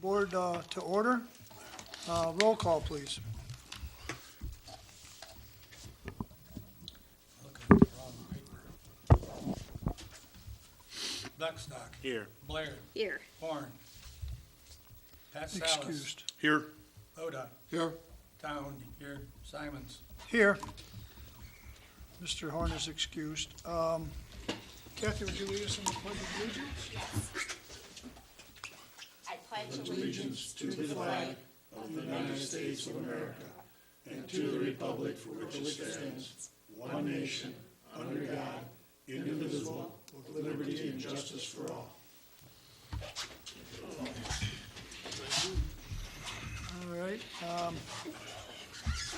Board to order. Roll call, please. Looking at the wrong paper. Buckstock. Here. Blair. Here. Horn. Pat Salas. Excused. Here. Oda. Here. Town. Here. Simons. Here. Mr. Horn is excused. Kathy, would you lead us in the pledge of allegiance? I pledge allegiance To the flag of the United States of America and to the republic for which it stands, one nation, under God, indivisible, with liberty and justice for all. All right.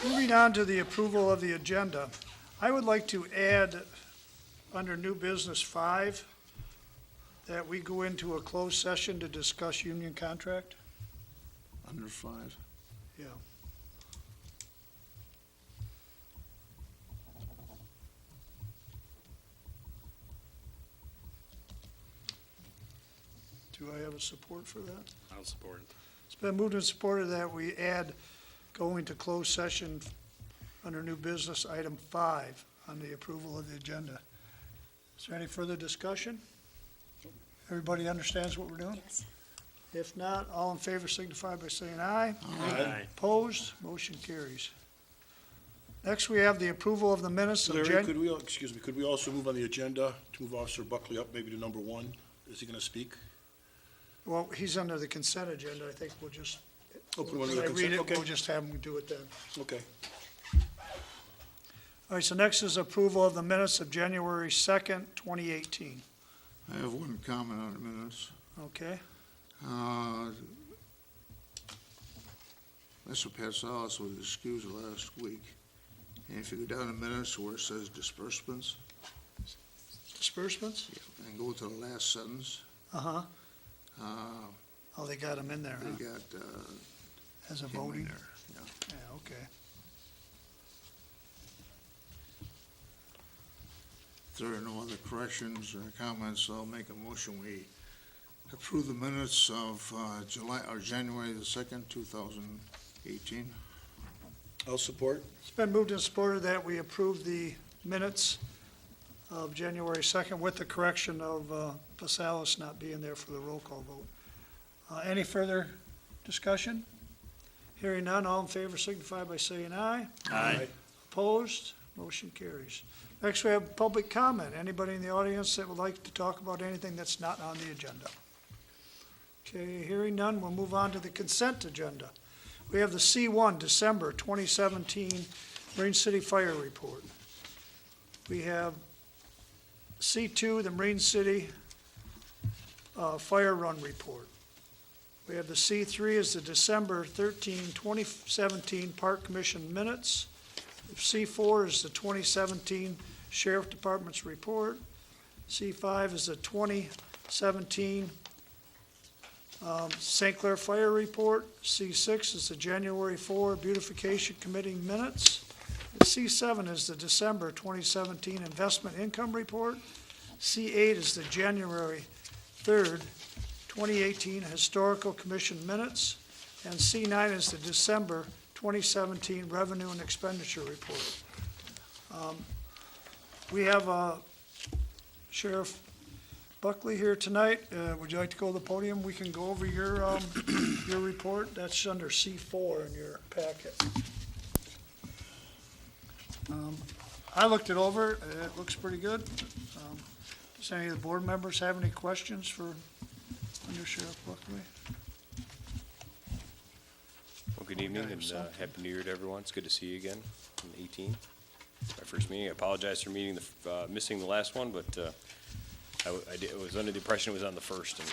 Moving on to the approval of the agenda, I would like to add under new business 5 that we go into a closed session to discuss union contract. Under 5. Yeah. Do I have a support for that? I'll support it. It's been moved and supported that we add going to closed session under new business item 5 on the approval of the agenda. Is there any further discussion? Everybody understands what we're doing? Yes. If not, all in favor signify by saying aye. Aye. Opposed, motion carries. Next, we have the approval of the minutes of Larry, could we also move on the agenda to move Officer Buckley up maybe to number 1? Is he going to speak? Well, he's under the consent agenda. I think we'll just, Open one when of I the read consent, it, okay, we'll just have him do it then. okay. All right, so next is approval of the minutes of January 2nd, 2018. I have one comment on the minutes. Okay, Mr. Pat Salas was excused last week. And if you go down the minutes where it says disbursements, disbursements? and go to the last sentence, Uh-huh. uh, Oh, they got him in there, huh? they got, As a him in voting? there. Yeah. Yeah, okay. If there are no other corrections or comments, I'll make a motion. We approve the minutes of, January the 2nd, 2018. I'll support. It's been moved and supported that we approve the minutes of January 2nd with the correction of Pasalis not being there for the roll call vote. Any further discussion? Hearing none, all in favor signify by saying aye. Aye. Opposed? Motion carries. Next, we have public comment. Anybody in the audience that would like to talk about anything that's not on the agenda? Okay, hearing none, we'll move on to the consent agenda. We have the C1, December 2017 Marine City Fire Report. We have C2, the Marine City Fire Run Report. We have the C3 is the December 13, 2017 Park Commission Minutes. C4 is the 2017 Sheriff Department's report. C5 is the 2017 St. Clair Fire Report. C6 is the January 4 Beautification Committee Minutes. C7 is the December 2017 Investment Income Report. C8 is the January 3rd, 2018 Historical Commission Minutes. And C9 is the December 2017 Revenue and Expenditure Report. We have Sheriff Buckley here tonight. Would you like to go to the podium? We can go over your report. That's under C4 in your packet. I looked it over. It looks pretty good. Does any of the board members have any questions for Under Sheriff Buckley? Well, good evening and Happy New Year to everyone. It's good to see you again on the 18th. It's my first meeting. I apologize for missing the last one, but I was under the impression it was on the first, and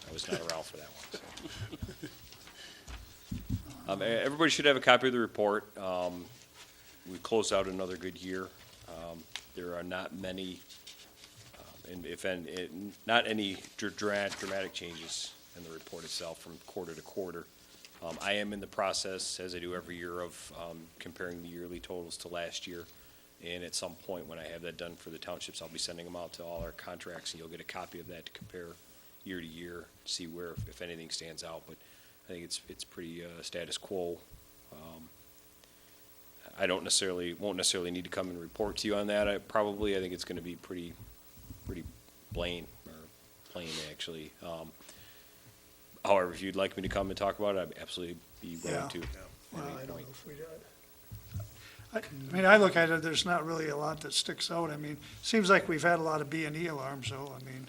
I was not around for that one. So. Everybody should have a copy of the report. We closed out another good year. There are not many, not any dramatic changes in the report itself from quarter to quarter. I am in the process, as I do every year, of comparing the yearly totals to last year. And at some point, when I have that done for the townships, I'll be sending them out to all our contracts, and you'll get a copy of that to compare year to year, see where, if anything stands out, but I think it's pretty status quo. I won't necessarily need to come and report to you on that. I think it's gonna be pretty plain, actually. However, if you'd like me to come and talk about it, I'd absolutely be willing Yeah. to. Well, at any I don't point. know if we did. I mean, I look at it, there's not really a lot that sticks out. I mean, seems like we've had a lot of B&E alarms, though. I mean,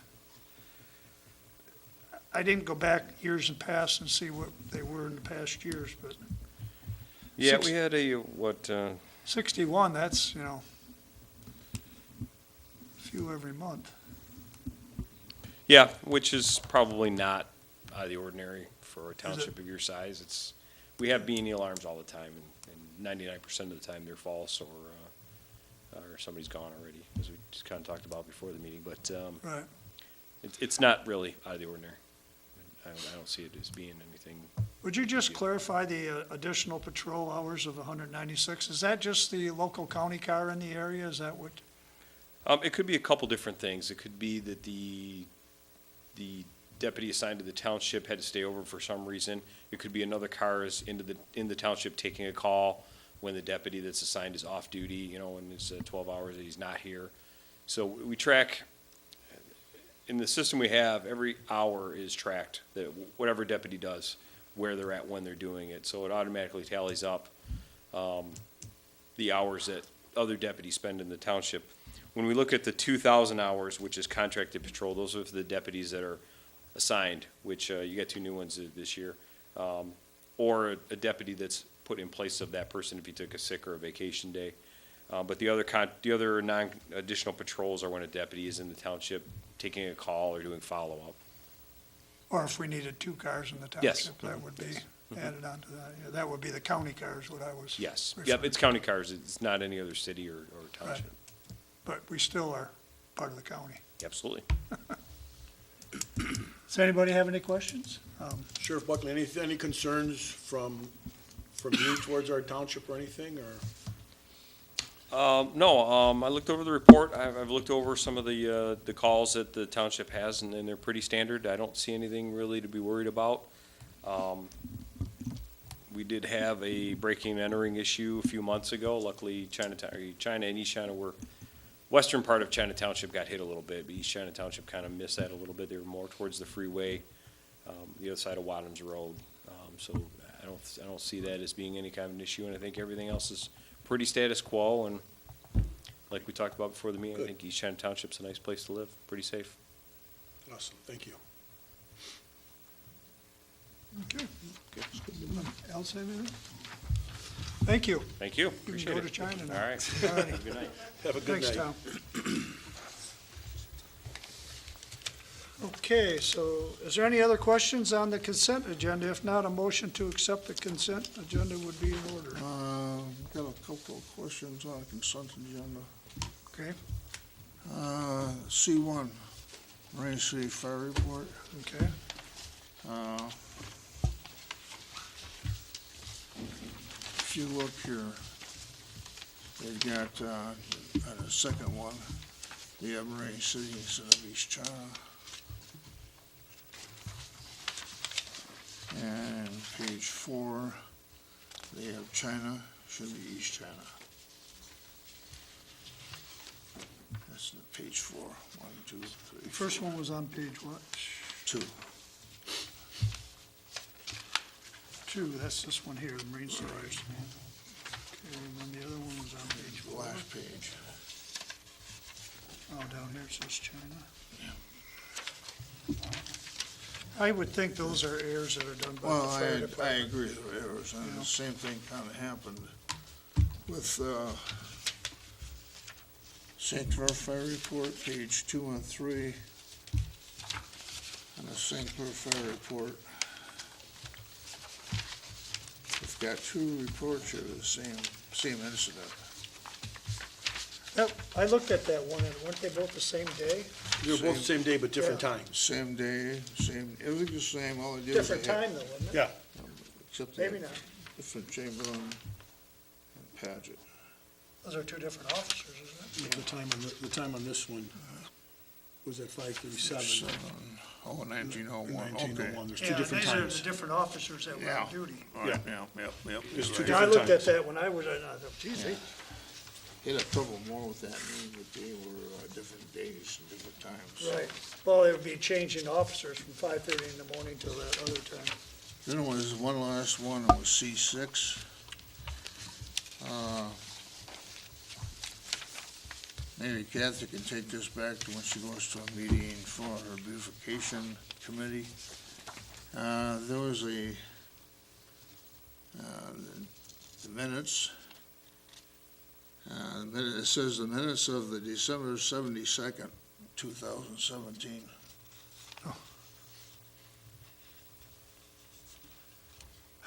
I didn't go back years and past and see what they were in the past years, but Yeah, Six- we had a, 61, that's, you know, a few every month. yeah, which is probably not out of the ordinary for a township of your size. We have B&E alarms all the time, and 99% of the time they're false or somebody's gone already, as we just kind of talked about before the meeting, but, Right. it's not really out of the ordinary. I don't see it as being anything. Would you just clarify the additional patrol hours of 196? Is that just the local county car in the area? Is that what? It could be a couple different things. It could be that the deputy assigned to the township had to stay over for some reason. It could be another car is in the township taking a call when the deputy that's assigned is off duty, you know, and it's 12 hours that he's not here. So we track, in the system we have, every hour is tracked, that whatever deputy does, where they're at when they're doing it. So it automatically tallies up the hours that other deputies spend in the township. When we look at the 2,000 hours, which is contracted patrol, those are for the deputies that are assigned, which you got 2 new ones this year, or a deputy that's put in place of that person if he took a sick or a vacation day. But the other non-additional patrols are when a deputy is in the township taking a call or doing follow-up. Or if we needed 2 cars in the Yes. township, that would be added onto that. Yeah, that would be the county cars, what I was. Yes, yep, referring it's county cars, it's not any other city or township. But we still are part of the county. Absolutely. Does anybody have any questions? Sheriff Buckley, any concerns from you towards our township or anything, or? No, I looked over the report. I've looked over some of the calls that the township has, and they're pretty standard. I don't see anything really to be worried about. We did have a breaking and entering issue a few months ago. Luckily, China and East China western part of China Township got hit a little bit, but East China Township kind of missed that a little bit. They were more towards the freeway, the other side of Wadham's Road. So I don't see that as being any kind of an issue, and I think everything else is pretty status quo, and like we talked about before the meeting, I Good. think East China Township's a nice place to live, pretty safe. Awesome, thank you. Okay. Else anything? Thank you. Thank you, You appreciate can go it. to China now. All right, All righty. good night. Have a good Thanks, night. Tom. Okay, so is there any other questions on the consent agenda? If not, a motion to accept the consent agenda would be in order. Got a couple of questions on the consent agenda. Okay, C1, Marine City Fire Report. okay. If you look here, they've got, on the second one, they have Marine City instead of East China. And page 4, they have China, should be East China. That's the page 4, 1, 2, 3, The first one was on page what? 2. 2, that's this one here, Marine City. Okay, and then the other one was on page The 4. last page. Oh, down here it says China. I would think those are errors that are done by the Well, fire I department. agree with errors, and Yeah. the same thing kind of happened with St. Clair Fire Report, page 2 and 3, and the St. Clair Fire Report. We've got 2 reports here of the same incident. I looked at that one, and weren't they both the same day? They were both the same day, but different Yeah. times. Same day, everything the same, all they did was Different they had- time though, wasn't it? Yeah. Except they Maybe had not. different Chamberlain and Paget. Those are 2 different officers, isn't it? The time on this one, Was that 537? 1901, 1901, okay. there's two Yeah, different these are times. the different officers that were Yeah. on duty. All right, yeah, yep. There's you're two right. Yeah, I looked at times. that when I was, I thought, geez, they He'd have trouble more with that, meaning that they were different days and different times. Right, well, it would be changing officers from 5:30 in the morning till that other time. Then there was one last one, it was C6. Maybe Kathy can take this back to when she goes to a meeting for her beautification committee. There was the minutes. It says the minutes of the December 72nd, 2017.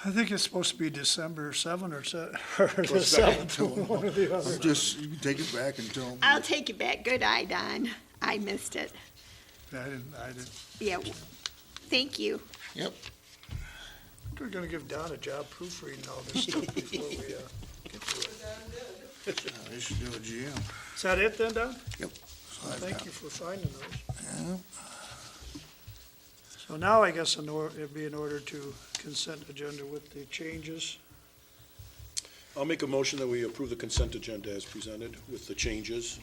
I think it's supposed to be December 7 or or the What's that? 7th, one or the other. Just, you can take it back and tell me. I'll take it back. Good eye, Don. I missed it. I didn't, Yeah, thank you. we're gonna give Don a job proofreading all this stuff before we, get to it. They should do a GM. Is that it then, Don? Yep. Thank you for finding those. Yeah. So now I guess it'd be in order to consent agenda with the changes. I'll make a motion that we approve the consent agenda as presented with the changes.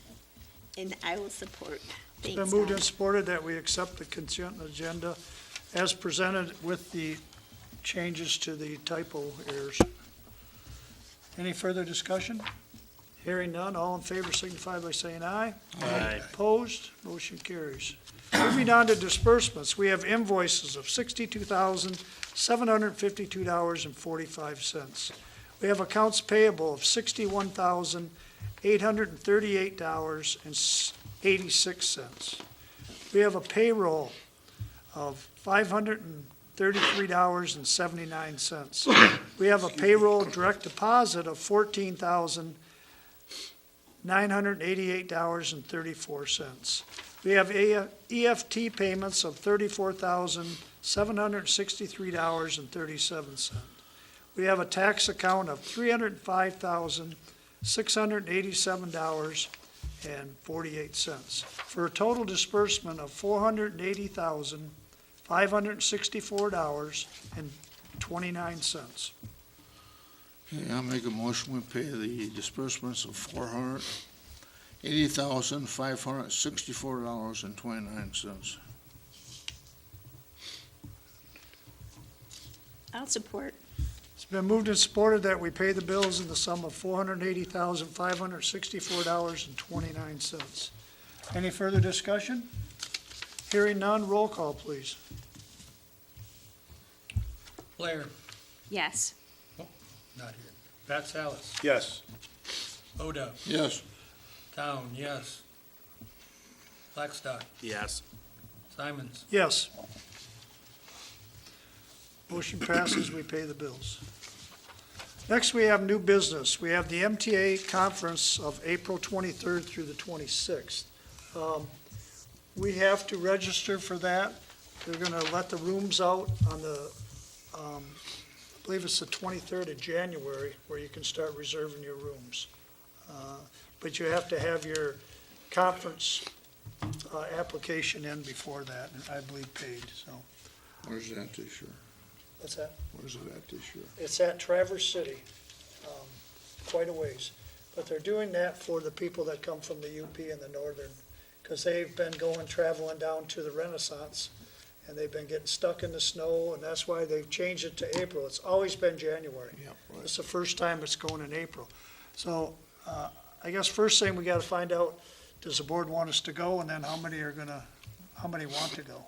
And I will support. It's Thanks, been moved Don. and supported that we accept the consent agenda as presented with the changes to the typo errors. Any further discussion? Hearing none, all in favor signify by saying aye. Aye. Opposed, motion carries. Moving on to disbursements, we have invoices of $62,752.45. We have accounts payable of $61,838.86. We have a payroll of $533.79. We have a payroll direct deposit of $14,988.34. We have EFT payments of $34,763.37. We have a tax account of $305,687.48, for a total disbursement of $480,564.29. Okay, I'll make a motion, we pay the disbursements of $480,564.29. I'll support. It's been moved and supported that we pay the bills in the sum of $480,564.29. Any further discussion? Hearing none, roll call, please. Blair, Yes. not here. Pat Salas, Yes. Oda, Yes. Town, yes. Blackstock, Yes. Simons, Yes. Motion passes, we pay the bills. Next, we have new business. We have the MTA conference of April 23rd through the 26th. We have to register for that. They're going to let the rooms out on the, I believe it's the 23rd of January, where you can start reserving your rooms. But you have to have your conference application in before that, and I believe paid, so. Where's that this year? What's that? Where's it at this year? It's at Traverse City, quite a ways. But they're doing that for the people that come from the UP and the Northern, because they've been traveling down to the Renaissance, and they've been getting stuck in the snow, and that's why they've changed it to April. It's always been January. Yep, right. It's the first time it's going in April. So I guess first thing, we got to find out, does the board want us to go, and then how many want to go?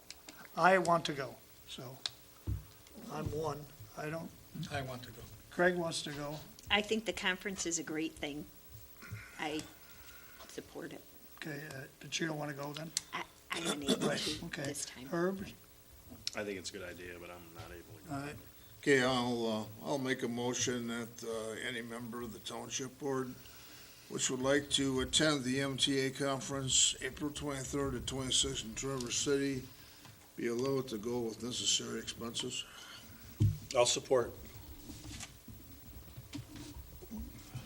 I want to go, so I'm one. I want to go. Craig wants to go. I think the conference is a great thing. I support it. Okay, but you don't want to go then? I'm unable Right, to okay. this time. Herb? I think it's a good idea, but I'm not able to go. All right. Okay, I'll make a motion that any member of the Township Board which would like to attend the MTA conference April 23rd to 26th in Traverse City be allowed to go with necessary expenses. I'll support.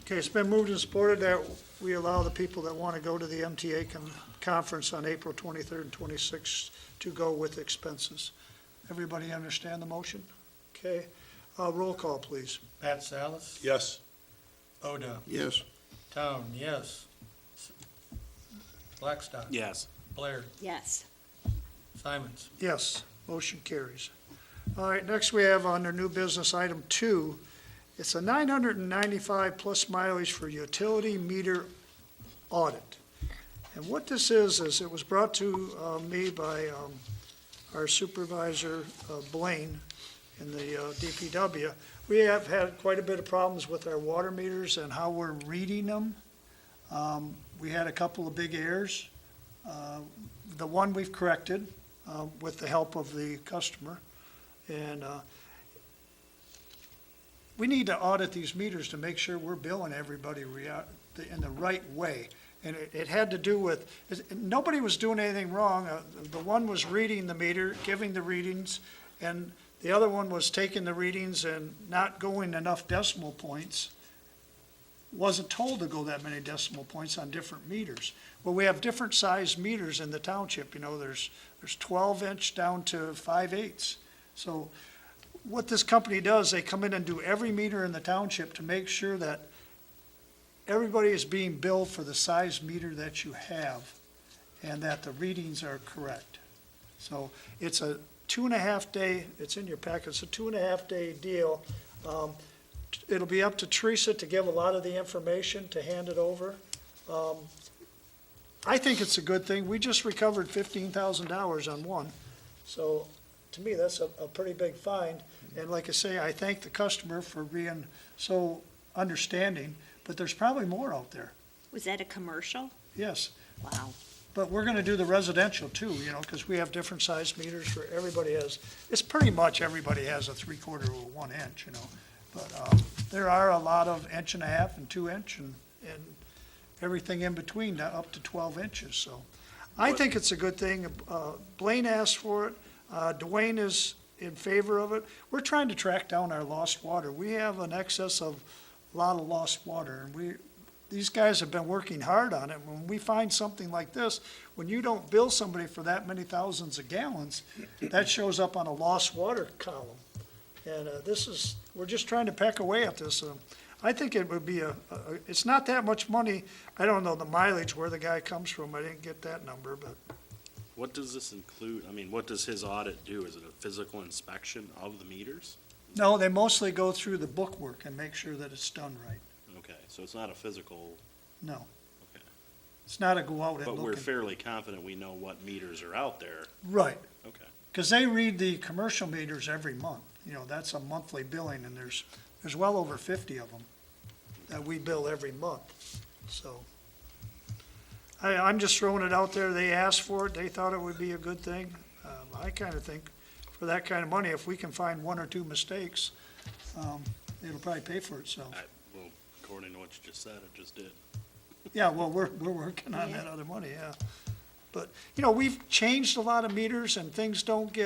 Okay, it's been moved and supported that we allow the people that want to go to the MTA conference on April 23rd and 26th to go with expenses. Everybody understand the motion? Okay, roll call, please. Pat Salas, Yes. Oda, Yes. Town, yes. Blackstock. Yes. Blair, Yes. Simons. Yes, motion carries. All right, next we have under new business item 2, it's a 995 plus mileage for utility meter audit. And what this is it was brought to me by our supervisor, Blaine, in the DPW. We have had quite a bit of problems with our water meters and how we're reading them. We had a couple of big errors. The one we've corrected with the help of the customer. And we need to audit these meters to make sure we're billing everybody in the right way. And it had to do with, nobody was doing anything wrong. The one was reading the meter, giving the readings, and the other one was taking the readings and not going enough decimal points. Wasn't told to go that many decimal points on different meters. Well, we have different size meters in the township, there's 12-inch down to 5/8. So what this company does, they come in and do every meter in the township to make sure that everybody is being billed for the size meter that you have and that the readings are correct. So it's a 2.5 day, it's in your packet, it's a 2.5 day deal. It'll be up to Teresa to give a lot of the information, to hand it over. I think it's a good thing. We just recovered $15,000 on one. So to me, that's a pretty big find. And like I say, I thank the customer for being so understanding, but there's probably more out there. Was that a commercial? Yes. Wow. But we're gonna do the residential too, because we have different size meters for, everybody has, it's pretty much everybody has a 3/4 or 1 inch, But there are a lot of 1.5 and 2 inch and everything in between, up to 12 inches, so. I think it's a good thing. Blaine asked for it. Dwayne is in favor of it. We're trying to track down our lost water. We have an excess of a lot of lost water, and these guys have been working hard on it. When we find something like this, when you don't bill somebody for that many thousands of gallons, that shows up on a lost water column. And we're just trying to peck away at this. I think it would be it's not that much money. I don't know the mileage where the guy comes from. I didn't get that number, but What does this include? I mean, what does his audit do? Is it a physical inspection of the meters? no, they mostly go through the bookwork and make sure that it's done right. Okay, so it's not a physical, No. Okay. It's not a go out and but look. we're and- fairly confident we know what meters are out there. Right. Okay. Because they read the commercial meters every month. That's a monthly billing, and there's well over 50 of them that we bill every month. So I'm just throwing it out there. They asked for it. They thought it would be a good thing. I kind of think for that kind of money, if we can find 1 or 2 mistakes, it'll probably pay for itself. Well, according to what you just said, it just did. Yeah, well, we're working on that other money, yeah. But, we've changed a lot of meters and things don't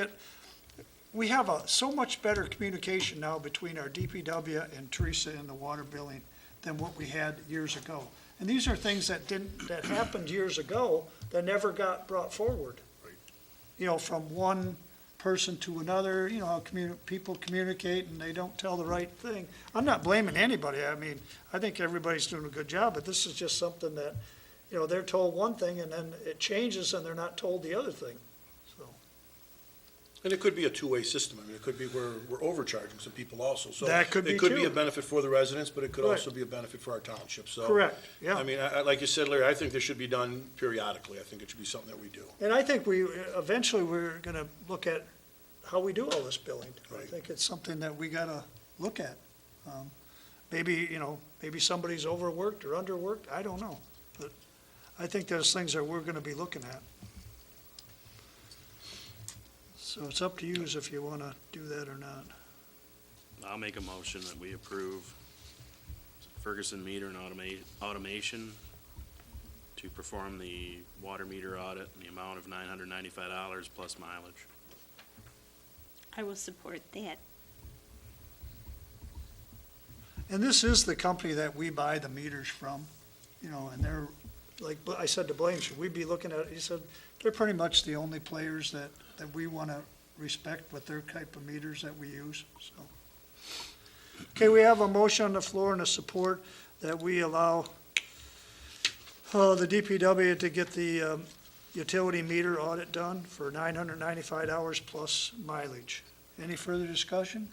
we have so much better communication now between our DPW and Teresa and the water billing than what we had years ago. And these are things that happened years ago that never got brought forward. From one person to another, how people communicate and they don't tell the right thing. I'm not blaming anybody. I mean, I think everybody's doing a good job, but this is just something that, they're told one thing and then it changes and they're not told the other thing, so. And it could be a two-way system. I mean, it could be we're overcharging some people also. So That could be it could be too. a benefit for the residents, but it could Right. also be a benefit for our township, so. Correct, yeah. I mean, like you said, Larry, I think this should be done periodically. I think it should be something that we do. And I think eventually we're gonna look at how we do all this billing. I Right. think it's something that we gotta look at. Maybe somebody's overworked or underworked, I don't know. But I think there's things that we're gonna be looking at. So it's up to you if you wanna do that or not. I'll make a motion that we approve Ferguson Meter and Automation to perform the water meter audit in the amount of $995 plus mileage. I will support that. And this is the company that we buy the meters from, and like I said to Blaine, should we be looking at, he said, they're pretty much the only players that we want to respect with their type of meters that we use, so. Okay, we have a motion on the floor and a support that we allow the DPW to get the utility meter audit done for $995 plus mileage. Any further discussion?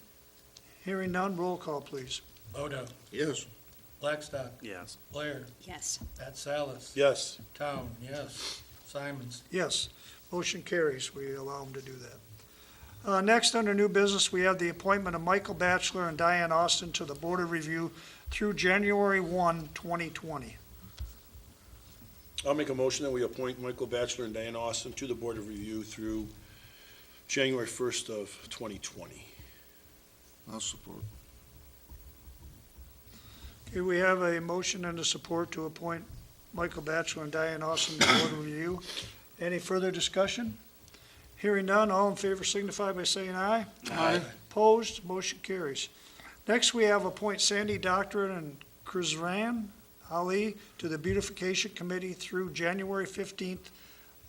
Hearing none, roll call, please. Odo, Yes. Blackstock, Yes. Blair, Yes. Salas, Yes. Town, yes. Simons, Yes, motion carries. We allow them to do that. Next, under new business, we have the appointment of Michael Batchelor and Diane Austin to the Board of Review through January 1, 2020. I'll make a motion that we appoint Michael Batchelor and Diane Austin to the Board of Review through January 1st of 2020. I'll support. Okay, we have a motion and a support to appoint Michael Batchelor and Diane Austin to the Board of Review. Any further discussion? Hearing none, all in favor signify by saying aye. Aye. Opposed, motion carries. Next, we have appoint Sandy Doctrine and Krizran Ali to the Beautification Committee through January 15th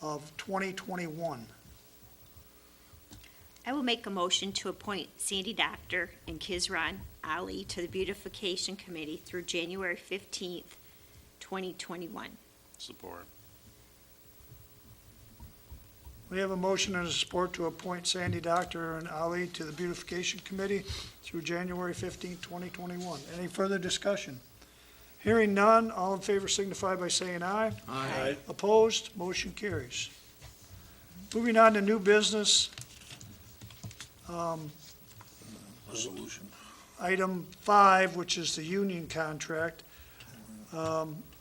of 2021. I will make a motion to appoint Sandy Doctor and Kizran Ali to the Beautification Committee through January 15th, 2021. Support. We have a motion and a support to appoint Sandy Doctor and Ali to the Beautification Committee through January 15th, 2021. Any further discussion? Hearing none, all in favor signify by saying aye. Aye. Opposed, motion carries. Moving on to new business, Resolution. item 5, which is the union contract.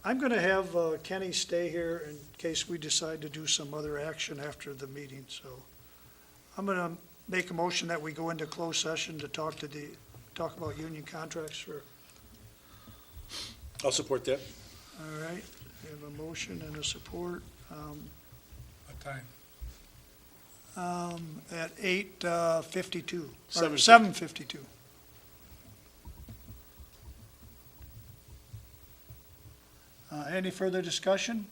I'm going to have Kenny stay here in case we decide to do some other action after the meeting, so I'm going to make a motion that we go into closed session to talk about union contracts for, I'll support that. all right, we have a motion and a support what time? at 8:52, or 7:50. 7:52. Any further discussion?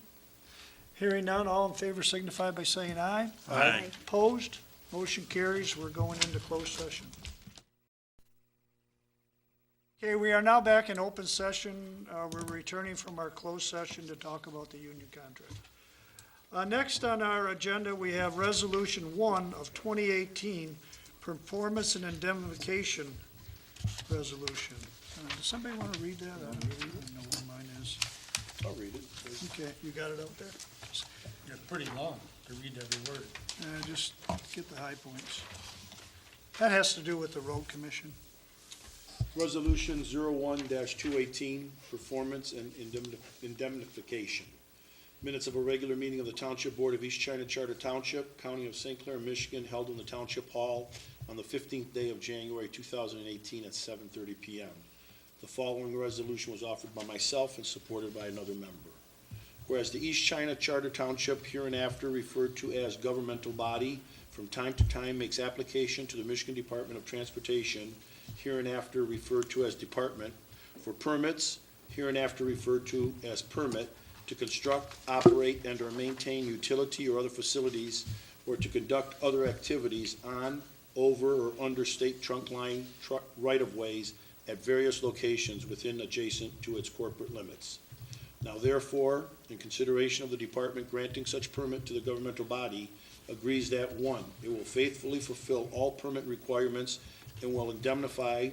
Hearing none, all in favor signify by saying aye. Aye. Opposed? Motion carries. We're going into closed session. Okay, we are now back in open session. We're returning from our closed session to talk about the union contract. Next on our agenda, we have Resolution 1 of 2018, Performance and Indemnification Resolution. Does somebody want to read that? I don't even know where mine is. I'll read it. Okay, you got it out there? You're pretty long to read every word. Just get the high points. That has to do with the road commission. Resolution 01-218, Performance and Indemnification. Minutes of a regular meeting of the Township Board of East China Charter Township, County of St. Clair, Michigan, held in the Township Hall on the 15th day of January 2018 at 7:30 p.m. The following resolution was offered by myself and supported by another member. Whereas the East China Charter Township, hereinafter referred to as governmental body, from time to time makes application to the Michigan Department of Transportation, hereinafter referred to as department, for permits, hereinafter referred to as permit, to construct, operate, and/or maintain utility or other facilities, or to conduct other activities on, over, or under state trunk line right-of-ways at various locations within adjacent to its corporate limits. Now therefore, in consideration of the department granting such permit to the governmental body, agrees that, 1, it will faithfully fulfill all permit requirements and will indemnify,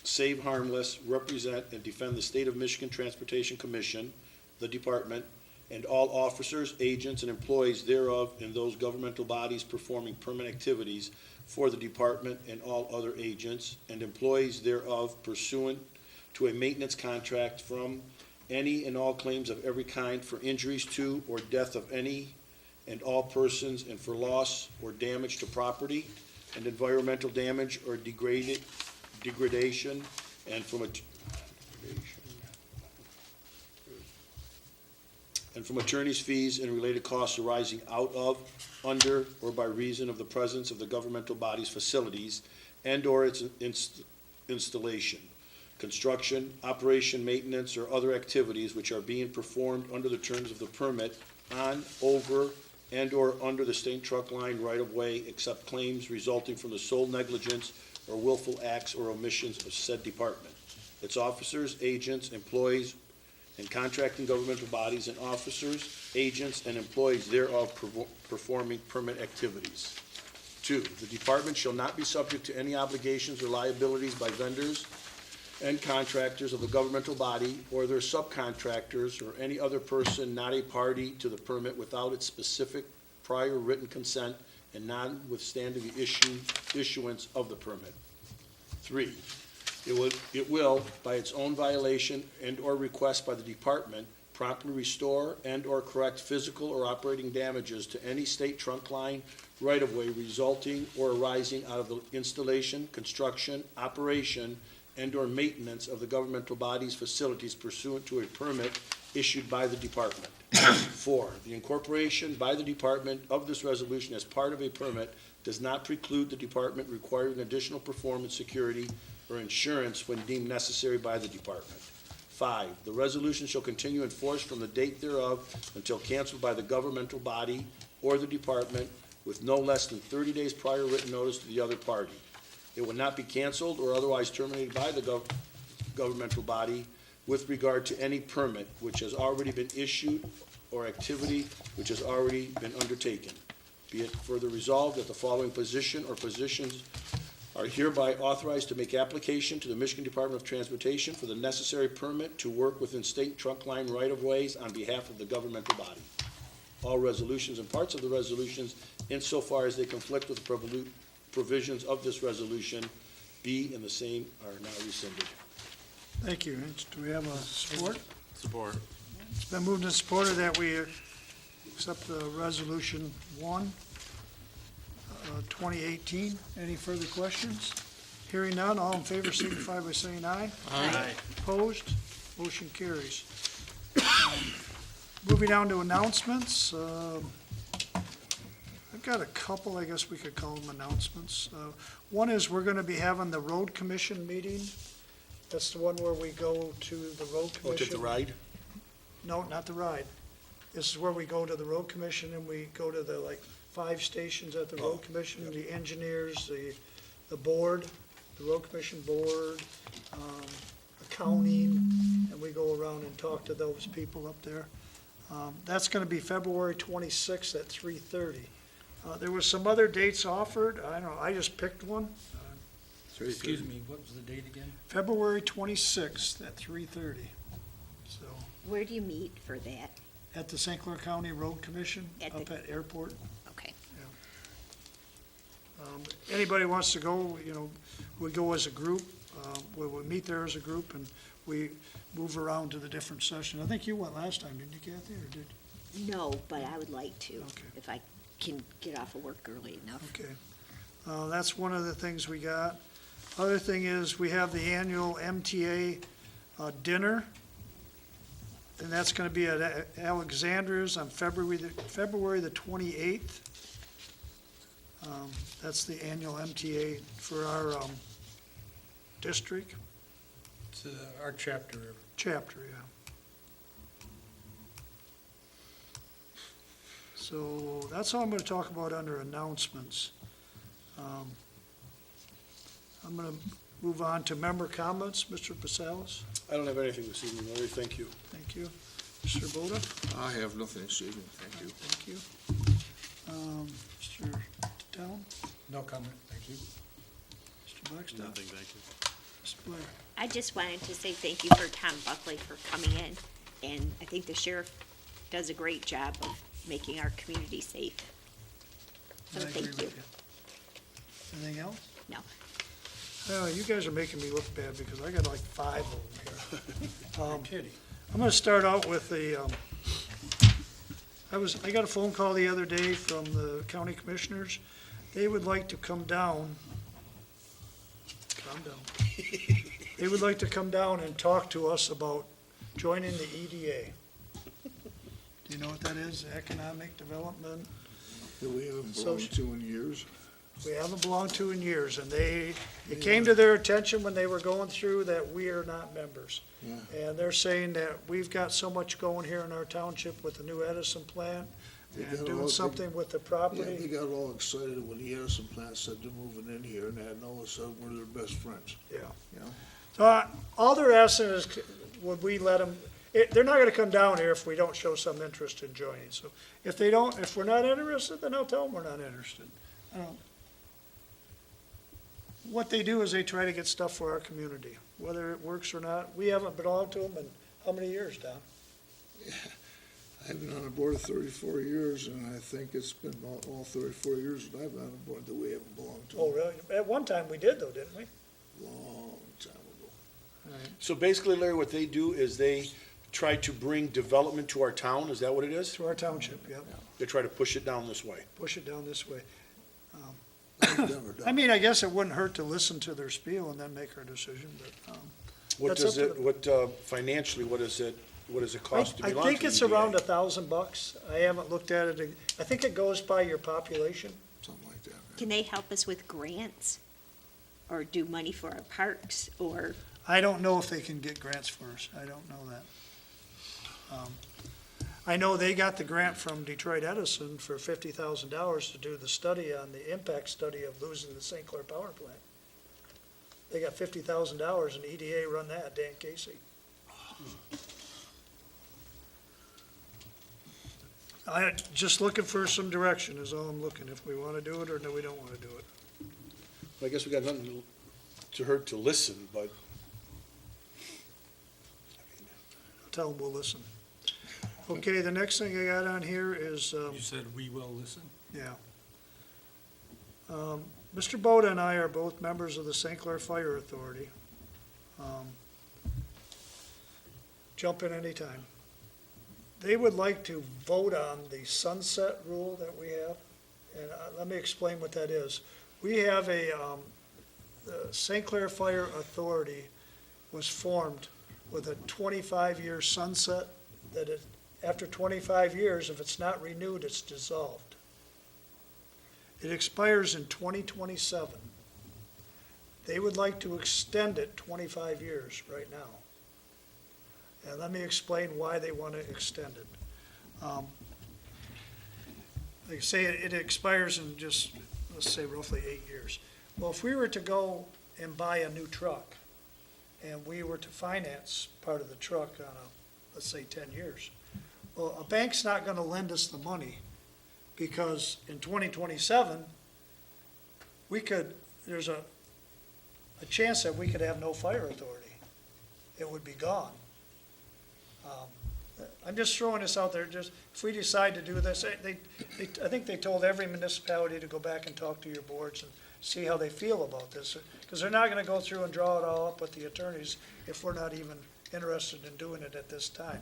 save harmless, represent, and defend the State of Michigan Transportation Commission, the department, and all officers, agents, and employees thereof and those governmental bodies performing permit activities for the department and all other agents and employees thereof pursuant to a maintenance contract from any and all claims of every kind for injuries to or death of any and all persons and for loss or damage to property and environmental damage or degradation and from attorney's fees and related costs arising out of, under, or by reason of the presence of the governmental body's facilities and/or its installation. construction, operation, maintenance, or other activities which are being performed under the terms of the permit on, over, and/or under the state truck line right-of-way, except claims resulting from the sole negligence or willful acts or omissions of said department, its officers, agents, employees, and contracting governmental bodies and officers, agents, and employees thereof performing permit activities. 2, the department shall not be subject to any obligations or liabilities by vendors and contractors of the governmental body or their subcontractors or any other person not a party to the permit without its specific prior written consent and notwithstanding the issuance of the permit. 3, it will, by its own violation and/or request by the department, promptly restore and/or correct physical or operating damages to any state trunk line right-of-way resulting or arising out of the installation, construction, operation, and/or maintenance of the governmental body's facilities pursuant to a permit issued by the department. 4, the incorporation by the department of this resolution as part of a permit does not preclude the department requiring additional performance security or insurance when deemed necessary by the department. 5, the resolution shall continue in force from the date thereof until canceled by the governmental body or the department with no less than 30 days prior written notice to the other party. It will not be canceled or otherwise terminated by the governmental body with regard to any permit which has already been issued or activity which has already been undertaken. Be it further resolved that the following position or positions are hereby authorized to make application to the Michigan Department of Transportation for the necessary permit to work within state trunk line right-of-ways on behalf of the governmental body. All resolutions and parts of the resolutions, insofar as they conflict with the provisions of this resolution, be and the same are now rescinded. Thank you. Do we have a support? Support. It's been moved and supported that we accept the resolution 1, 2018. Any further questions? Hearing none, all in favor signify by saying aye. Aye. Opposed? Motion carries. Moving on to announcements. I've got a couple, I guess we could call them announcements. One is we're going to be having the road commission meeting. That's the one where we go to the road Oh, commission. to the ride? No, not the ride. This is where we go to the road commission and we go to the 5 stations at the road commission, the engineers, the board, the road commission board, accounting, and we go around and talk to those people up there. That's gonna be February 26th at 3:30. There was some other dates offered. I don't know, I just picked one. Excuse me, what was the date again? February 26th at 3:30. So, Where do you meet for that? at the St. Clair County Road Commission At up the- at Airport. Okay. Anybody wants to go, we go as a group, we meet there as a group, and we move around to the different sessions. I think you went last time, didn't you, Kathy, or did? No, but I would like to, Okay. if I can get off of work early enough. Okay. That's one of the things we got. Other thing is, we have the annual MTA dinner, and that's gonna be at Alexander's on February the 28th. That's the annual MTA for our district It's our chapter. chapter, yeah. So that's all I'm gonna talk about under announcements. I'm gonna move on to member comments. Mr. Pasalis, I don't have anything this evening, Larry, thank you. thank you. Mr. Boda, I have nothing this evening, thank you. thank you. Mr. Town, No comment, thank you. Mr. Blackstock, Nothing, thank you. Mr. Blair. I just wanted to say thank you for Tom Buckley for coming in, and I think the sheriff does a great job of making our community safe. So I agree thank with you. Anything else? No. You guys are making me look bad because I got 5 of them here. You're kidding. I'm gonna start out with I got a phone call the other day from the county commissioners. They would like to come down. Calm down. They would like to come down and talk to us about joining the EDA. Do you know what that is? Economic Development? That we haven't belonged to in years. We haven't belonged to in years, and it came to their attention when they were going through that we are not members. Yeah. And they're saying that we've got so much going here in our township with the new Edison plant They and got doing all- something with the Yeah, property. they got all excited when the Edison plant said they're moving in here, and then all of a sudden, we're their best friends. Yeah. You know? So all they're asking is, would we let them, they're not gonna come down here if we don't show some interest in joining. So if we're not interested, then I'll tell them we're not interested. What they do is they try to get stuff for our community, whether it works or not. We haven't belonged to them in how many years, Don? I've been on the board 34 years, and I think it's been about all 34 years that I've been on the board that we haven't belonged to. Oh, really? At one time we did though, didn't we? Long time ago. So basically, Larry, what they do is they try to bring development to our town, is that what it is? To our township, yep. They try to push it down this way. Push it down this way. I've never done I mean, I guess it wouldn't hurt to listen to their spiel and then make our decision, but, What That's does up to it, financially, what does it cost to I belong to think it's EDA? around $1,000. I haven't looked at it. I think it goes by your population. something like that. Can they help us with grants? Or do money for our parks, or, I don't know if they can get grants for us. I don't know that. I know they got the grant from Detroit Edison for $50,000 to do the study on the impact study of losing the St. Clair power plant. They got $50,000 and EDA run that, Dan Casey. Just looking for some direction is all I'm looking, if we want to do it or no, we don't want to do it. I guess we got nothing to hurt to listen, but Tell them we'll listen. Okay, the next thing I got on here is, You said we will listen? yeah. Mr. Boda and I are both members of the St. Clair Fire Authority. Jump in anytime. They would like to vote on the sunset rule that we have, and let me explain what that is. We have the St. Clair Fire Authority was formed with a 25-year sunset, that after 25 years, if it's not renewed, it's dissolved. It expires in 2027. They would like to extend it 25 years right now. And let me explain why they want to extend it. They say it expires in just, let's say roughly 8 years. Well, if we were to go and buy a new truck, and we were to finance part of the truck on let's say 10 years, well, a bank's not going to lend us the money, because in 2027, there's a chance that we could have no fire authority. It would be gone. I'm just throwing this out there, just, if we decide to do this, I think they told every municipality to go back and talk to your boards and see how they feel about this, because they're not gonna go through and draw it all up with the attorneys if we're not even interested in doing it at this time.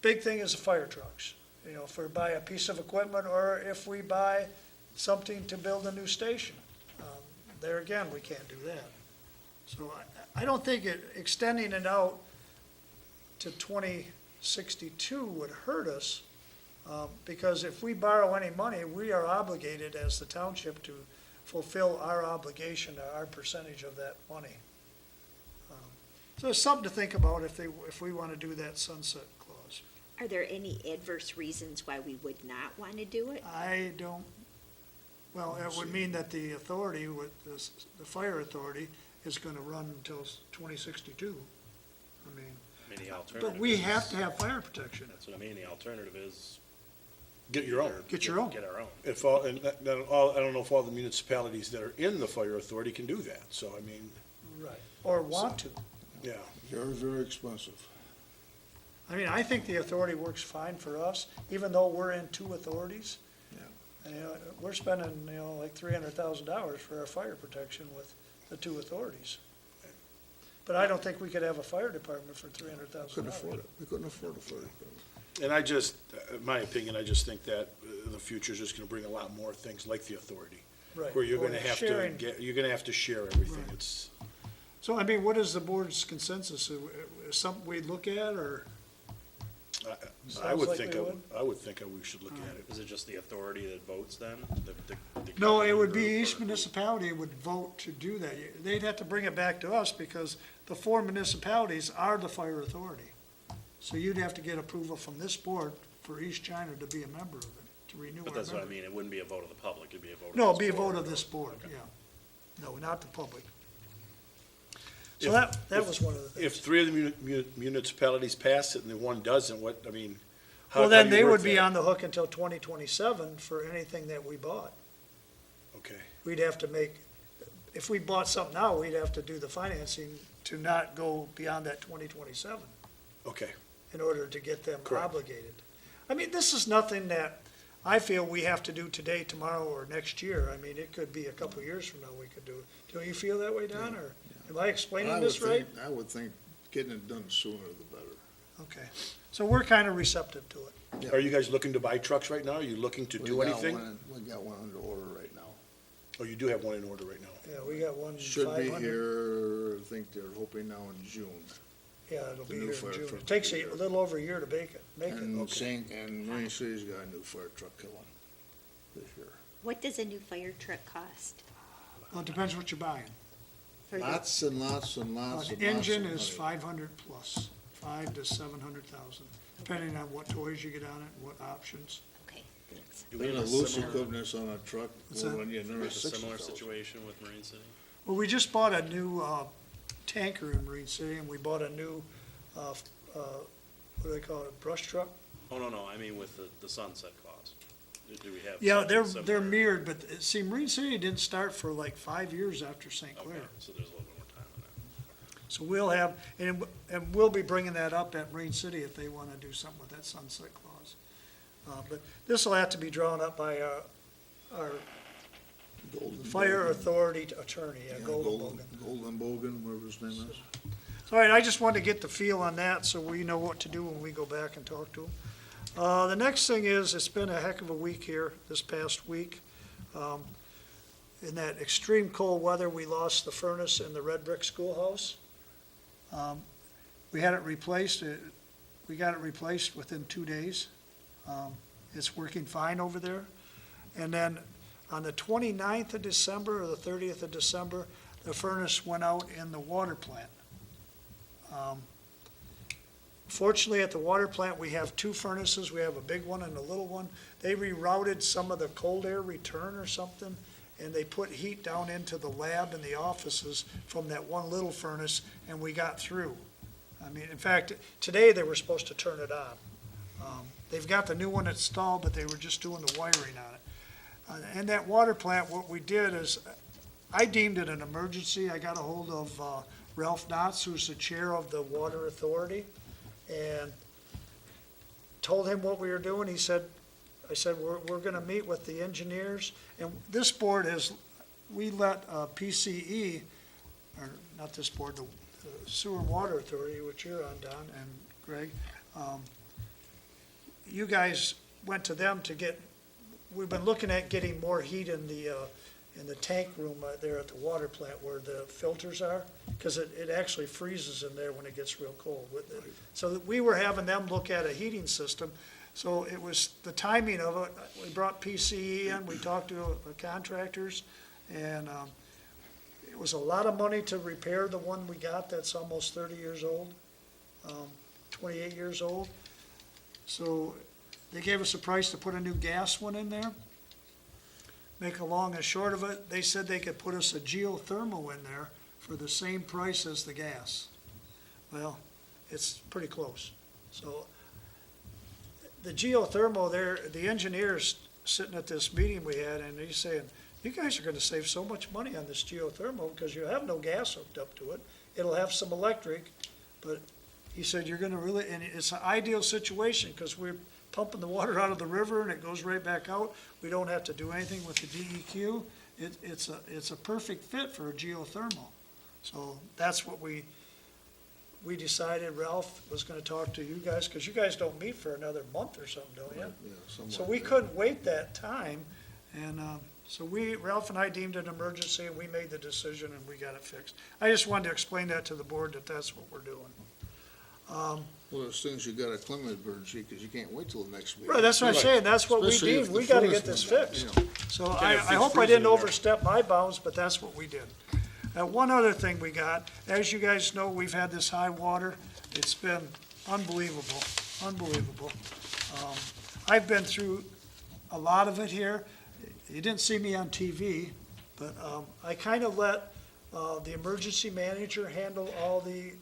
Big thing is the fire trucks. You know, if we buy a piece of equipment, or if we buy something to build a new station. There again, we can't do that. So I don't think extending it out to 2062 would hurt us, because if we borrow any money, we are obligated as the township to fulfill our obligation, our percentage of that money. So it's something to think about if we want to do that sunset clause. are there any adverse reasons why we would not want to do it? I don't, well, it would mean that the authority, the fire authority, is going to run until 2062. I mean, The alternative but we is- have to have fire protection. That's what I mean, the alternative is. get your own. Get your own. Get our own. If all, and I don't know if all the municipalities that are in the fire authority can do that, so I mean, Right. Or want to. yeah. Very, very expensive. I mean, I think the authority works fine for us, even though we're in two authorities. Yeah. You know, we're spending, like $300,000 for our fire protection with the two authorities. But I don't think we could have a fire department for $300,000. Couldn't afford it. We couldn't afford a fire department. And I just, in my opinion, I just think that the future's just gonna bring a lot more things like the authority, Right. where you're Or gonna have to sharing. you're gonna have to share everything. Right. It's, So, I mean, what is the board's consensus? Is something we look at, or? I would Sounds like think, we I would think we should look at it. Is it just the authority that votes then? The No, it would governing be group, each or who? municipality would vote to do that. They'd have to bring it back to us because the 4 municipalities are the fire authority. So you'd have to get approval from this board for East China to be a member of it, to renew our But that's what I member. mean, it wouldn't be a vote of the public, it'd be a vote of No, it'd this be a board. vote of this board, Okay. yeah. No, not the public. So If- that if- was one of the If things. 3 of the municipalities pass it and the one doesn't, what, I mean, how Well, how then do you they work would be that? on the hook until 2027 for anything that we bought. Okay, We'd have to make, if we bought something now, we'd have to do the financing to not go beyond that 2027 okay. in order to get them Correct. obligated. I mean, this is nothing that I feel we have to do today, tomorrow, or next year. I mean, it could be a couple of years from now we could do it. Don't you feel that way, Don, or am I explaining this right? I would think getting it done sooner the better. Okay, so we're kind of receptive to it. Yeah. Are you guys looking to buy trucks right now? Are you looking to do We got anything? We got one under order right now. Oh, you do have one in order right now? Yeah, we got one Should be 500. here, I think they're hoping now in June. Yeah, it'll The be new here fire in June. truck It takes will be a here. little over a year to make it, And okay. Marine City's got a new fire truck coming this year. What does a new fire truck cost? Well, it depends what you're buying. For the- Lots and lots and lots and An lots engine of is money. 500 plus, 5 to 700,000, depending on what toys you get on it and what options. Okay, thanks. Do we Then have the a loose similar, equipment on a truck What's will that? run you do we another have a similar 60,000. situation with Marine City? Well, we just bought a new tanker in Marine City, and we bought a new, what do they call it, a brush truck? Oh, no, I mean with the sunset clause. Do we have? Yeah, something they're similar? mirrored, but see, Marine City didn't start for like 5 years after St. Okay, Clair. so there's a little bit more time on that. So we'll have, and we'll be bringing that up at Marine City if they want to do something with that sunset clause. But this will have to be drawn up by our Golden fire Bogan. authority attorney, Yeah, Golden Bogan. Golden Bogan, whatever his name is. All right, I just wanted to get the feel on that so we know what to do when we go back and talk to them. The next thing is, it's been a heck of a week here this past week. In that extreme cold weather, we lost the furnace in the red brick schoolhouse. We had it replaced, we got it replaced within 2 days. It's working fine over there. And then on the 29th of December or the 30th of December, the furnace went out in the water plant. Fortunately, at the water plant, we have 2 furnaces. We have a big one and a little one. They rerouted some of the cold air return or something, and they put heat down into the lab and the offices from that one little furnace, and we got through. I mean, in fact, today they were supposed to turn it on. They've got the new one installed, but they were just doing the wiring on it. And that water plant, what we did is, I deemed it an emergency. I got a hold of Ralph Knotts, who's the chair of the Water Authority, and told him what we were doing. I said, we're gonna meet with the engineers, and this board has, we let PCE, or not this board, the Sewer and Water Authority, which you're on, Don and Greg, you guys went to them to get, we've been looking at getting more heat in the tank room there at the water plant where the filters are, because it actually freezes in there when it gets real cold. So we were having them look at a heating system. So it was the timing of it. We brought PCE in, we talked to contractors, and it was a lot of money to repair the one we got that's almost 30 years old, 28 years old. So they gave us a price to put a new gas one in there. Make a long and short of it, they said they could put us a geothermal in there for the same price as the gas. Well, it's pretty close. So the geothermal there, the engineer's sitting at this meeting we had, and he's saying, you guys are gonna save so much money on this geothermal because you have no gas hooked up to it. It'll have some electric, but he said, you're gonna really, and it's an ideal situation because we're pumping the water out of the river and it goes right back out. We don't have to do anything with the DEQ. It's a perfect fit for a geothermal. So that's what we decided. Ralph was gonna talk to you guys, because you guys don't meet for another month or something, don't you? Yeah, something So like we that. couldn't wait that time, and so Ralph and I deemed it an emergency, and we made the decision, and we got it fixed. I just wanted to explain that to the board, that that's what we're doing. Well, there's things you gotta clean with emergency, because you can't wait till the next meeting. Right, that's what I'm Right. saying, that's what we Especially if need, the we gotta furnace get this went out, fixed. you know. So Gotta I fix hope I freezing didn't in there. overstep my bounds, but that's what we did. One other thing we got, as you guys know, we've had this high water, it's been unbelievable, unbelievable. I've been through a lot of it here, you didn't see me on TV, but, I kinda let, the emergency manager handle all the,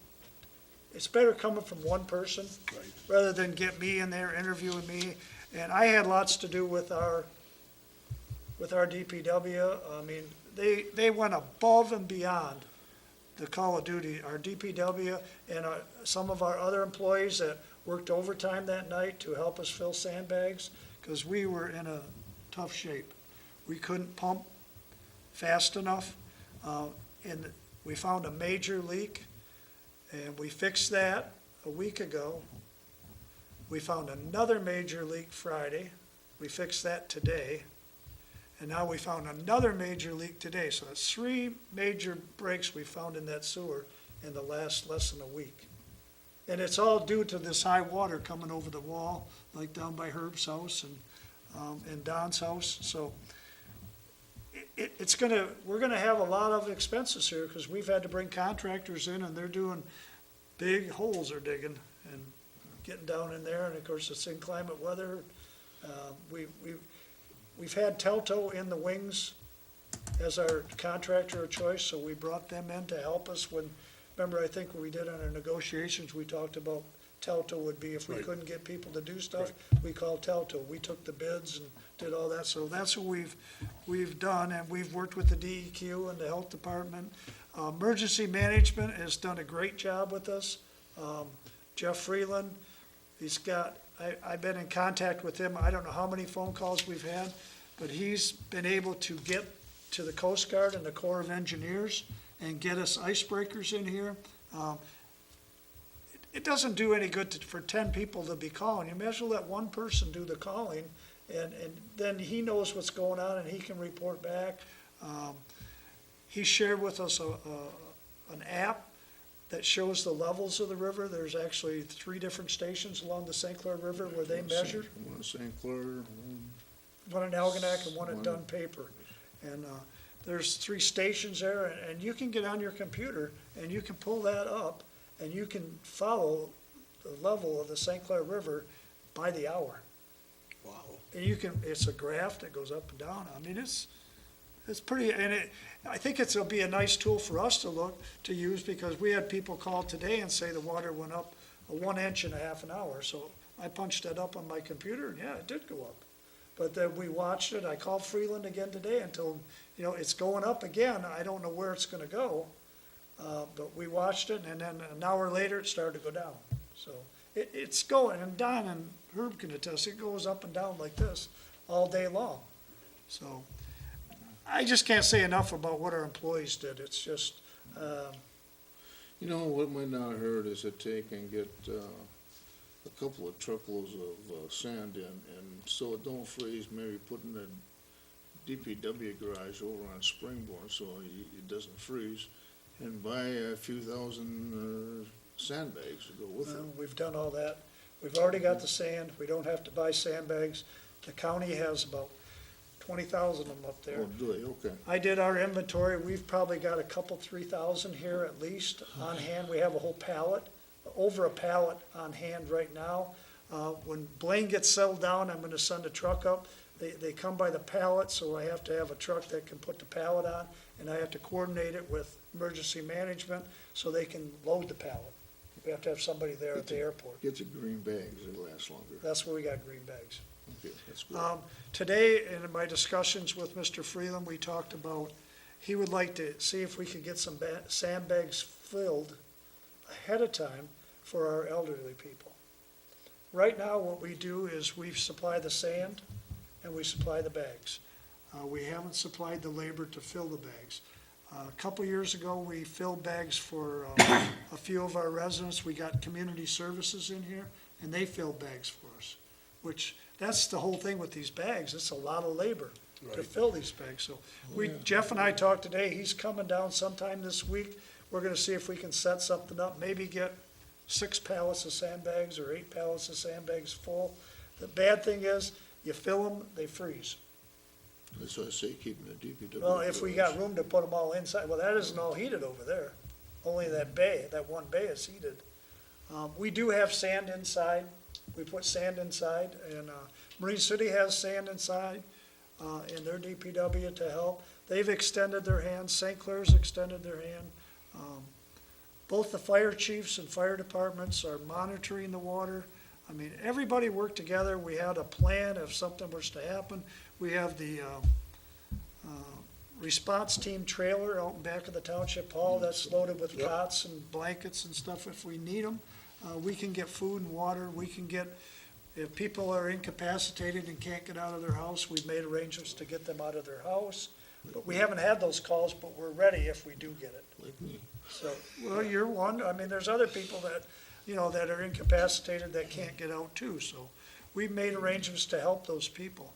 it's better coming from one person Right. rather than get me in there interviewing me. And I had lots to do with our DPW. I mean, they went above and beyond the call of duty. Our DPW and some of our other employees that worked overtime that night to help us fill sandbags, because we were in a tough shape. We couldn't pump fast enough, and we found a major leak, and we fixed that a week ago. We found another major leak Friday. We fixed that today. And now we found another major leak today. So that's 3 major breaks we found in that sewer in the last less than a week. And it's all due to this high water coming over the wall, like down by Herb's house and Don's house. So we're gonna have a lot of expenses here, because we've had to bring contractors in, and they're doing big holes they're digging and getting down in there, and of course, it's inclement weather. We've had Telto in the wings as our contractor of choice, so we brought them in to help us when, remember, I think when we did on our negotiations, we talked about Telto would be, if we Right. couldn't get people to do stuff, we called Telto. We took the bids and did all that, so that's what we've done, and we've worked with the DEQ and the health department. Emergency management has done a great job with us. Jeff Freeland, I've been in contact with him, I don't know how many phone calls we've had, but he's been able to get to the Coast Guard and the Corps of Engineers and get us icebreakers in here. It doesn't do any good for 10 people to be calling. You may as well let one person do the calling, and then he knows what's going on and he can report back. He shared with us an app that shows the levels of the river. There's actually 3 different stations along the St. Clair River where they measured, One in St. Clair, one in Algonac and one at Dunn Paper. And there's 3 stations there, and you can get on your computer and you can pull that up and you can follow the level of the St. Clair River by the hour. Wow. And it's a graph that goes up and down. I mean, it's pretty, and I think it'll be a nice tool for us to use, because we had people call today and say the water went up 1 inch in a half an hour. So I punched that up on my computer, and yeah, it did go up. But then we watched it. I called Freeland again today and told him, it's going up again. I don't know where it's gonna go. But we watched it, and then an hour later, it started to go down. So it's going, and Don and Herb can attest, it goes up and down like this all day long. So I just can't say enough about what our employees did. It's just, you know, what might not hurt is to take and get, a couple of truckloads of, sand in, and so it don't freeze, maybe put in the DPW garage over on Springborn, so it doesn't freeze, and buy a few thousand, sandbags to go with it. we've done all that. We've already got the sand. We don't have to buy sandbags. The county has about 20,000 of them up there. Oh, do they? Okay. I did our inventory. We've probably got a couple, 3,000 here at least on hand. We have a whole pallet, over a pallet on hand right now. When Blaine gets settled down, I'm gonna send a truck up. They come by the pallet, so I have to have a truck that can put the pallet on, and I have to coordinate it with emergency management so they can load the pallet. We have to have somebody there at the airport. Get the green bags, they last longer. That's where we got green bags. Okay, that's good. Today, in my discussions with Mr. Freeland, we talked about, he would like to see if we could get some sandbags filled ahead of time for our elderly people. Right now, what we do is we supply the sand and we supply the bags. We haven't supplied the labor to fill the bags. A couple years ago, we filled bags for a few of our residents. We got community services in here, and they filled bags for us, which, that's the whole thing with these bags. It's a lot of labor to Right. fill these bags. So Jeff and I talked today, he's coming down sometime this week. We're gonna see if we can set something up, maybe get 6 pallets of sandbags or 8 pallets of sandbags full. The bad thing is, you fill them, they freeze. That's why I say keeping the DPW. Well, if we got room to put them all inside, well, that isn't all heated over there. Only that bay, that one bay is heated. We do have sand inside. We put sand inside, and Marine City has sand inside in their DPW to help. They've extended their hand. St. Clair's extended their hand. Both the fire chiefs and fire departments are monitoring the water. I mean, everybody worked together. We had a plan if something was to happen. We have the response team trailer out in back of the township hall that's loaded with Yep. cots and blankets and stuff if we need them. We can get food and water. We can get, if people are incapacitated and can't get out of their house, we've made arrangements to get them out of their house. But we haven't had those calls, but we're ready if we do get it. Like me. So, well, you're one. I mean, there's other people that, that are incapacitated that can't get out too. So we've made arrangements to help those people.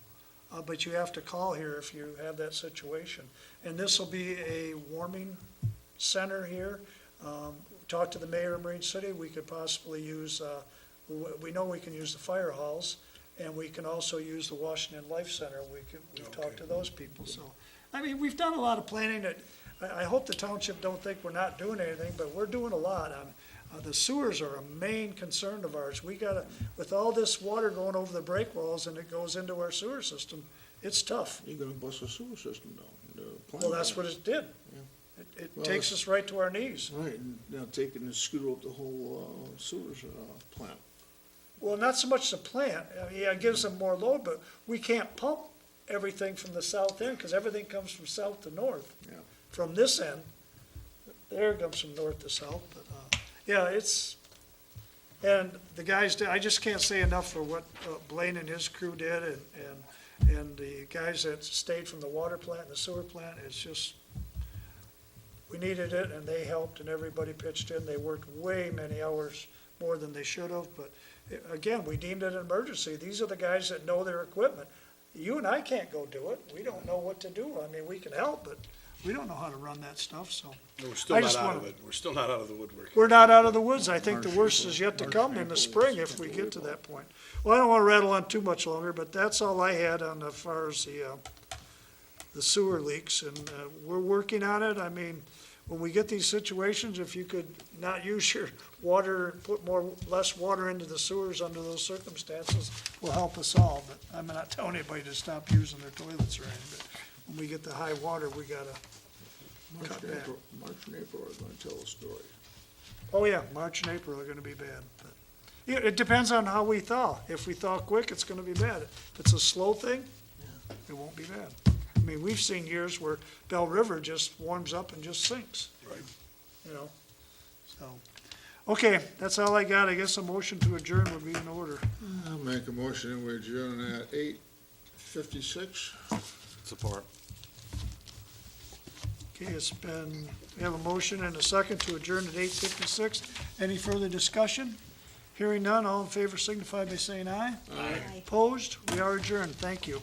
But you have to call here if you have that situation. And this will be a warming center here. Talk to the mayor of Marine City. We could possibly use, we know we can use the fire halls, and we can also use the Washington Life Center. We've talked to those people. So, I mean, we've done a lot of planning that, I hope the township don't think we're not doing anything, but we're doing a lot. The sewers are a main concern of ours. We gotta, with all this water going over the break walls and it goes into our sewer system, it's tough. You're gonna bust a sewer system down. the plant Well, that's what plant. it did. It Well, takes us right to our knees. Right, and now taking and screw up the whole, sewers, plant. Well, not so much the plant, yeah, it gives them more load, but we can't pump everything from the south end, because everything comes from south to north. Yeah. From this end, there it comes from north to south, but, yeah, and the guys did, I just can't say enough for what Blaine and his crew did, and the guys that stayed from the water plant and the sewer plant, it's just, we needed it, and they helped, and everybody pitched in. They worked way many hours more than they should have, but again, we deemed it an emergency. These are the guys that know their equipment. You and I can't go do it. We don't know what to do. I mean, we can help, but we don't know how to run that stuff, so. We're still I not just out wanna- of it. We're still not out of the woodwork. We're not out of the woods. I think the March, worst April. is yet to March, come in the April, spring if April, we get to April. that point. Well, I don't want to rattle on too much longer, but that's all I had on as far as the sewer leaks, and we're working on it. I mean, when we get these situations, if you could not use your water, put less water into the sewers under those circumstances, will help us all. But I'm not telling anybody to stop using their toilets or anything, but when we get the high water, we gotta March cut and back. April, March and April are gonna tell a story. Oh, yeah, March and April are gonna be bad, but, yeah, it depends on how we thaw. If we thaw quick, it's gonna be bad. If it's a slow thing, it won't be bad. I mean, we've seen years where Bell River just warms up and just sinks. Right. So, okay, that's all I got. I guess a motion to adjourn would be in order. I'll make a motion and we adjourn at 8:56. Support. Okay, we have a motion and a second to adjourn at 8:56. Any further discussion? Hearing none, all in favor signify by saying aye. Aye. Opposed? We are adjourned. Thank you.